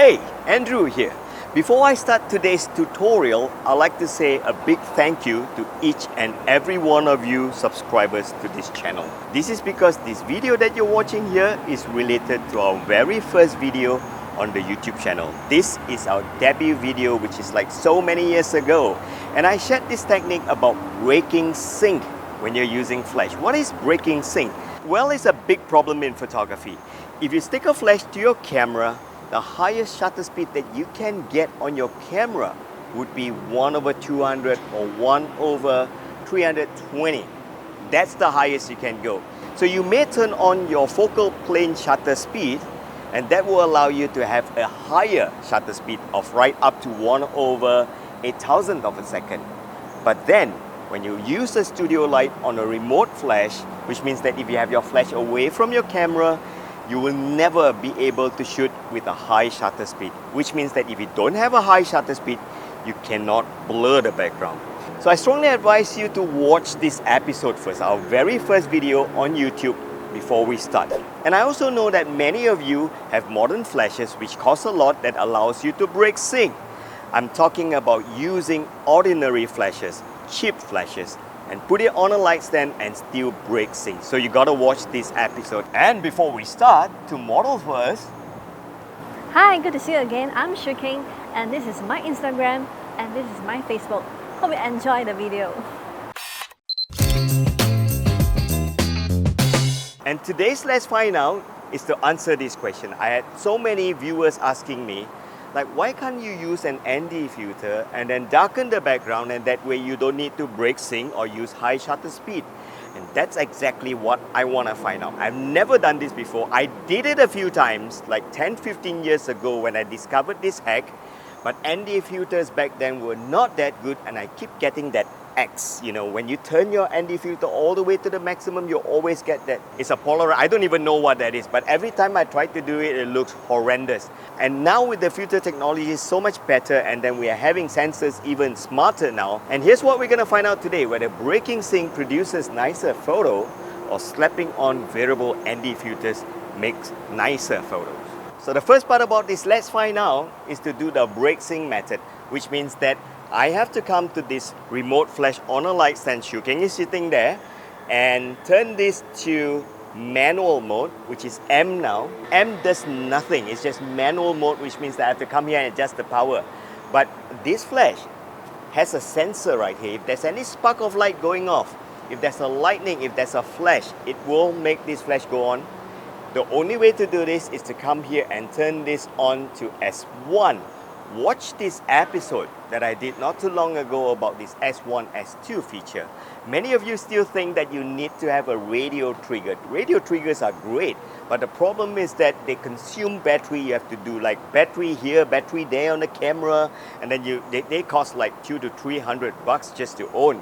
Hey, Andrew here. Before I start today's tutorial, I'd like to say a big thank you to each and every one of you subscribers to this channel. This is because this video that you're watching here is related to our very first video on the YouTube channel. This is our debut video, which is like so many years ago. And I shared this technique about breaking sync when you're using flash. What is breaking sync? Well, it's a big problem in photography. If you stick a flash to your camera, the highest shutter speed that you can get on your camera would be 1/200 or 1/320. That's the highest you can go. So you may turn on your focal plane shutter speed, and that will allow you to have a higher shutter speed of right up to 1/8000 of a second. But then, when you use a studio light on a remote flash, which means that if you have your flash away from your camera, you will never be able to shoot with a high shutter speed, which means that if you don't have a high shutter speed, you cannot blur the background. So I strongly advise you to watch this episode first, our very first video on YouTube, before we start. And I also know that many of you have modern flashes which cost a lot that allows you to break sync. I'm talking about using ordinary flashes, cheap flashes, and put it on a light stand and still break sync. So you gotta watch this episode. And before we start, to model first. Hi, good to see you again. I'm Shu King, and this is my Instagram and this is my Facebook. Hope you enjoy the video. And today's Let's Find Out is to answer this question. I had so many viewers asking me, like, why can't you use an ND filter and then darken the background, and that way you don't need to break sync or use high shutter speed? And that's exactly what I want to find out. I've never done this before. I did it a few times, like 10-15 years ago when I discovered this hack, but ND filters back then were not that good, and I keep getting that X. You know, when you turn your ND filter all the way to the maximum, you always get that. It's a polarizer. I don't even know what that is, but every time I try to do it, it looks horrendous. And now with the filter technology, is so much better, and then we are having sensors even smarter now. And here's what we're gonna find out today: whether breaking sync produces nicer photo or slapping on variable ND filters makes nicer photos. So the first part about this Let's Find Out is to do the break sync method, which means that I have to come to this remote flash on a light stand. Shu King is sitting there, and turn this to manual mode, which is M now. M does nothing, it's just manual mode, which means that I have to come here and adjust the power. But this flash has a sensor right here. If there's any spark of light going off, if there's a lightning, if there's a flash, it will make this flash go on. The only way to do this is to come here and turn this on to S1. Watch this episode that I did not too long ago about this S1, S2 feature. Many of you still think that you need to have a radio trigger. Radio triggers are great, but the problem is that they consume battery. You have to do like battery here, battery there on the camera, and then they cost like $200 to $300 just to own.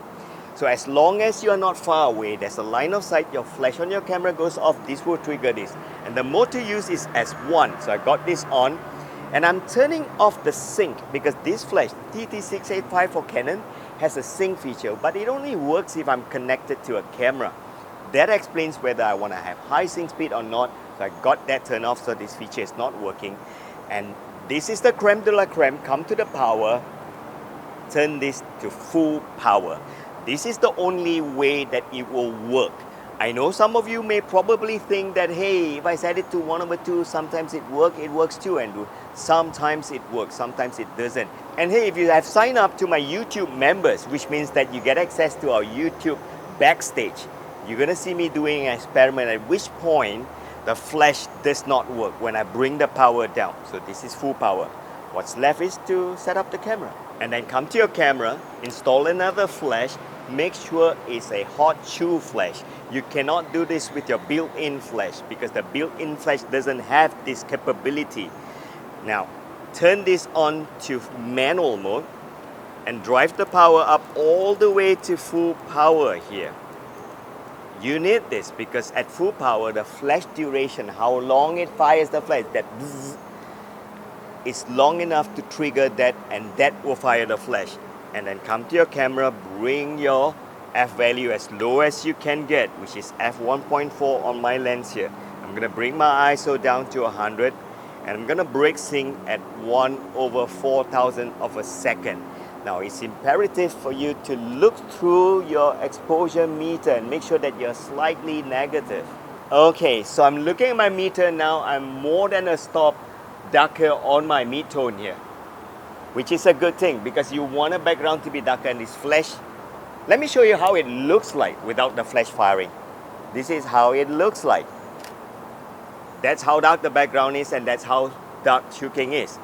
So as long as you are not far away, there's a line of sight, your flash on your camera goes off, this will trigger this. And the mode to use is S1. So I got this on. And I'm turning off the sync because this flash, TT685 for Canon, has a sync feature, but it only works if I'm connected to a camera. That explains whether I want to have high sync speed or not. So I got that turned off, so this feature is not working. And this is the creme de la creme. Come to the power, turn this to full power. This is the only way that it will work. I know some of you may probably think that, hey, if I set it to 1/2, sometimes it works too, Andrew. Sometimes it works, sometimes it doesn't. And hey, if you have signed up to my YouTube members, which means that you get access to our YouTube backstage, you're gonna see me doing an experiment at which point the flash does not work when I bring the power down. So this is full power. What's left is to set up the camera. And then come to your camera, install another flash, make sure it's a hot shoe flash. You cannot do this with your built-in flash because the built-in flash doesn't have this capability. Now, turn this on to manual mode and drive the power up all the way to full power here. You need this because at full power, the flash duration, how long it fires the flash, that bzzz, is long enough to trigger that, and that will fire the flash. And then come to your camera, bring your f value as low as you can get, which is f1.4 on my lens here. I'm gonna bring my ISO down to 100, And I'm gonna break sync at 1/4000 of a second. Now it's imperative for you to look through your exposure meter and make sure that you're slightly negative. Okay, so I'm looking at my meter now. I'm more than a stop darker on my mid-tone here, which is a good thing because you want a background to be darker and this flash. Let me show you how it looks like without the flash firing. This is how it looks like. That's how dark the background is and that's how dark Shu King is.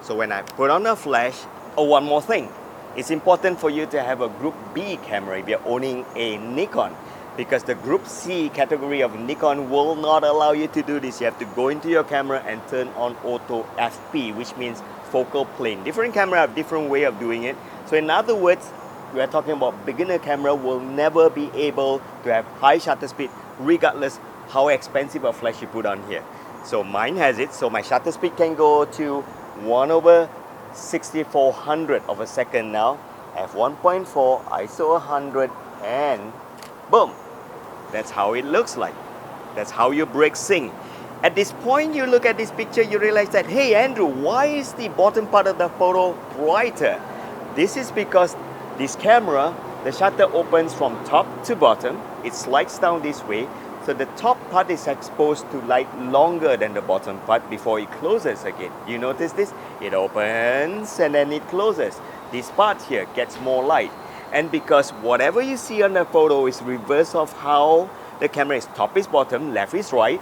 So when I put on a flash, oh, one more thing. It's important for you to have a Group B camera if you're owning a Nikon, because the Group C category of Nikon will not allow you to do this. You have to go into your camera and turn on auto FP, which means focal plane. Different camera have different way of doing it. So in other words, we are talking about beginner camera will never be able to have high shutter speed regardless how expensive a flash you put on here. So mine has it, so my shutter speed can go to 1/6400 of a second now, f1.4, ISO 100, and boom. That's how it looks like. That's how you break sync. At this point, you look at this picture, you realize that, hey Andrew, why is the bottom part of the photo brighter? This is because this camera, the shutter opens from top to bottom. It slides down this way. So the top part is exposed to light longer than the bottom part before it closes again. You notice this? It opens and then it closes. This part here gets more light. And because whatever you see on the photo is reverse of how the camera is, top is bottom, left is right.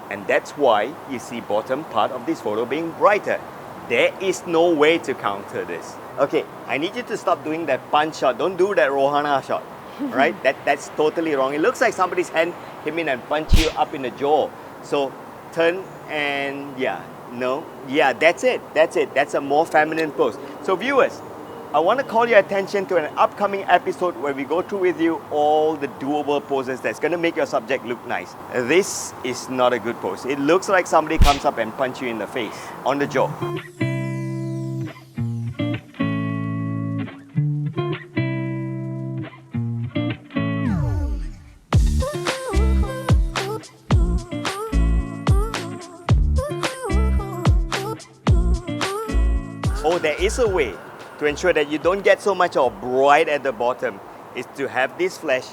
And that's why you see bottom part of this photo being brighter. There is no way to counter this. Okay, I need you to stop doing that punch shot. Don't do that Rohana shot. Right? That's totally wrong. It looks like somebody's hand came in and punched you up in the jaw. So turn and that's it. That's a more feminine pose. So viewers, I want to call your attention to an upcoming episode where we go through with you all the doable poses that's going to make your subject look nice. This is not a good pose. It looks like somebody comes up and punches you in the face, on the jaw. Oh, there is a way to ensure that you don't get so much of bright at the bottom, is to have this flash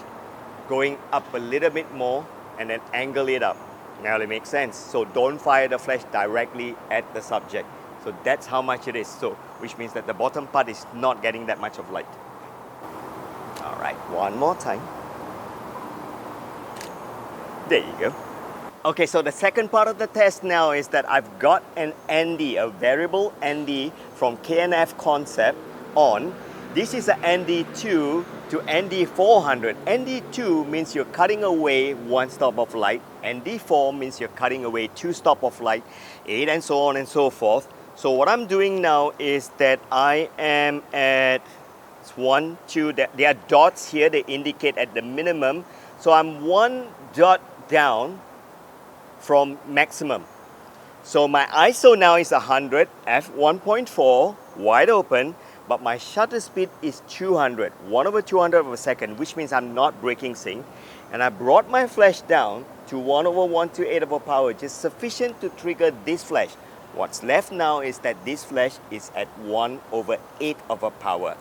going up a little bit more and then angle it up. Now it makes sense. So don't fire the flash directly at the subject. So that's how much it is. So which means that the bottom part is not getting that much of light. All right, one more time. There you go. Okay, so the second part of the test now is that I've got an ND, a variable ND from K&F Concept on. This is an ND2 to ND400. ND2 means you're cutting away one stop of light. ND4 means you're cutting away two stops of light, 8 and so on and so forth. So what I'm doing now is that I am at 1, 2, there are dots here, they indicate at the minimum. So I'm one dot down from maximum. So my ISO now is 100, f1.4, wide open, but my shutter speed is 200, 1/200 of a second, which means I'm not breaking sync. And I brought my flash down to 1/128 of a power, just sufficient to trigger this flash. What's left now is that this flash is at 1/8 of a power.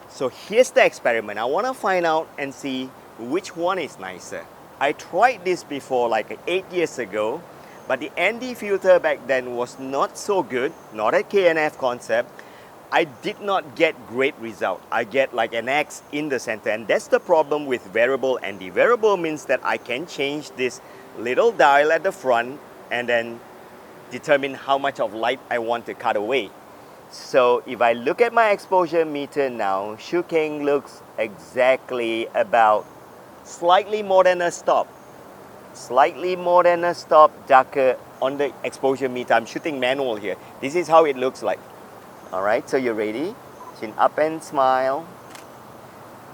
So here's the experiment. I want to find out and see which one is nicer. I tried this before like 8 years ago, but the ND filter back then was not so good, not at K&F Concept. I did not get great result. I get like an X in the center, and that's the problem with variable ND. Variable means that I can change this little dial at the front and then determine how much of light I want to cut away. So if I look at my exposure meter now, Shu King looks exactly about slightly more than a stop. Slightly more than a stop darker on the exposure meter. I'm shooting manual here. This is how it looks like. Alright, so you're ready? Chin up and smile.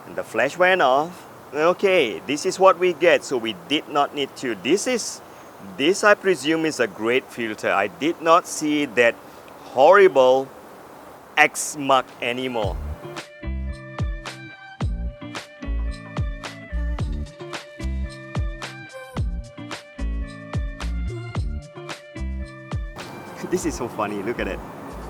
And the flash went off. Okay, this is what we get. So we did not need to. This I presume is a great filter. I did not see that horrible X mark anymore. This is so funny, look at it.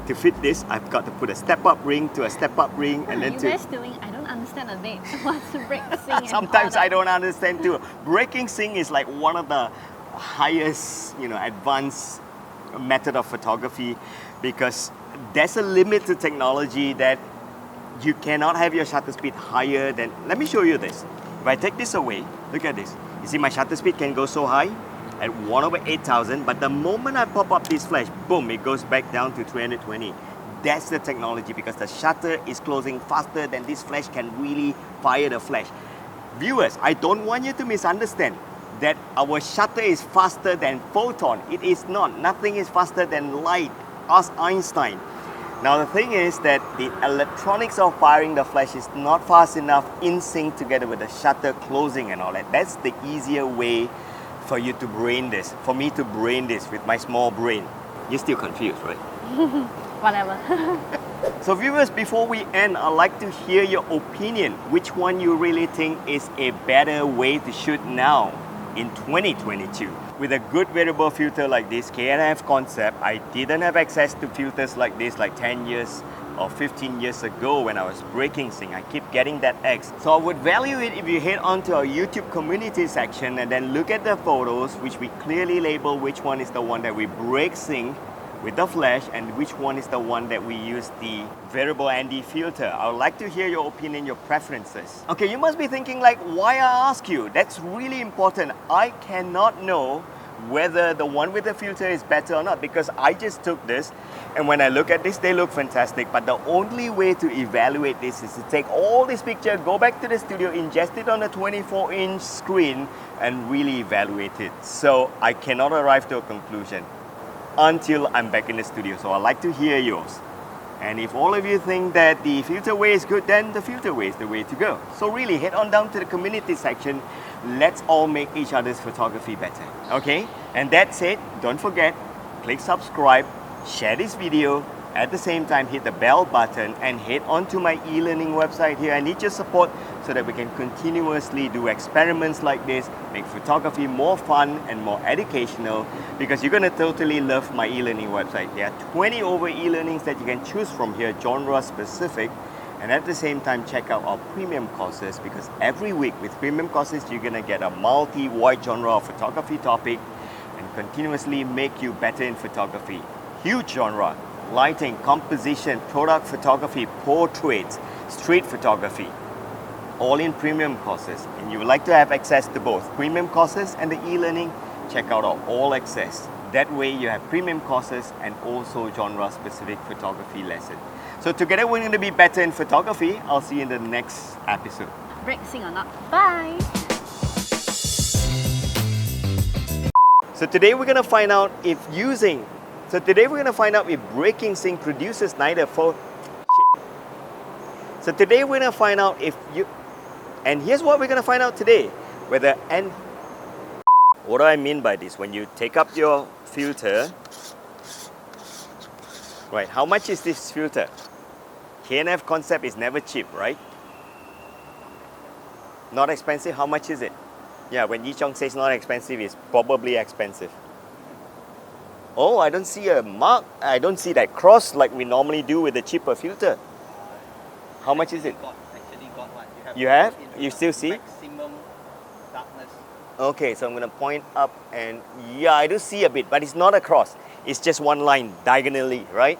To fit this, I've got to put a step-up ring to a step-up ring and then you to... guys doing? I don't understand a bit. What's the break sing? Sometimes I don't understand too. Breaking sync is like one of the highest, advanced method of photography, because there's a limit to technology that you cannot have your shutter speed higher than... Let me show you this. If I take this away, look at this. You see my shutter speed can go so high at 1/8000, but the moment I pop up this flash, boom, it goes back down to 320. That's the technology, because the shutter is closing faster than this flash can really fire the flash. Viewers, I don't want you to misunderstand that our shutter is faster than photon. It is not. Nothing is faster than light. Ask Einstein. Now the thing is that the electronics of firing the flash is not fast enough in sync together with the shutter closing and all that. That's the easier way for you to brain this, for me to brain this with my small brain. You're still confused, right? Whatever. So viewers, before we end, I'd like to hear your opinion. Which one you really think is a better way to shoot now in 2022? With a good variable filter like this, KNF concept, I didn't have access to filters like this like 10 years or 15 years ago when I was breaking sync. I keep getting that X. So I would value it if you head on to our YouTube community section and then look at the photos, which we clearly label which one is the one that we break sync with the flash and which one is the one that we use the variable ND filter. I would like to hear your opinion, your preferences. Okay, you must be thinking like, why I ask you? That's really important. I cannot know whether the one with the filter is better or not, because I just took this and when I look at this, they look fantastic. But the only way to evaluate this is to take all this picture, go back to the studio, ingest it on a 24-inch screen and really evaluate it. So I cannot arrive to a conclusion until I'm back in the studio. So I'd like to hear yours. And if all of you think that the filter way is good, then the filter way is the way to go. So really head on down to the community section. Let's all make each other's photography better. Okay? And that's it. Don't forget, click subscribe, share this video. At the same time, hit the bell button and head on to my e-learning website here. I need your support so that we can continuously do experiments like this, make photography more fun and more educational, because you're going to totally love my e-learning website. There are 20 over e-learnings that you can choose from here, genre specific. And at the same time, check out our premium courses, because every week with premium courses, you're going to get a multi-wide genre of photography topic and continuously make you better in photography. Huge genre. Lighting, composition, product photography, portraits, street photography, all in premium courses. And you would like to have access to both premium courses and the e-learning, check out our all access. That way you have premium courses and also genre specific photography lesson. So together we're going to be better in photography. I'll see you in the next episode. Break sync or not? Bye! So today we're going to find out if breaking sync produces neither So today we're going to find out and here's what we're going to find out today. What do I mean by this? When you take up your filter, right, how much is this filter? KNF concept is never cheap, right? Not expensive, how much is it? Yeah, when Yi Chong says not expensive, it's probably expensive. Oh, I don't see a mark. I don't see that cross like we normally do with the cheaper filter. How much is it? Actually got one. You have? You still see? Maximum darkness. Okay, so I'm going to point up and yeah, I do see a bit, but it's not a cross. It's just one line diagonally, right?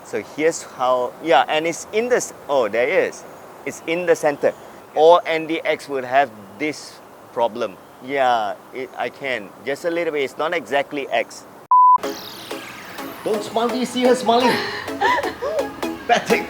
So here's how, yeah, and it's in this, oh, there it is. It's in the center. All NDX would have this problem. Yeah, I can. Just a little bit. It's not exactly X. Don't smile, do you see her smiling? Patrick.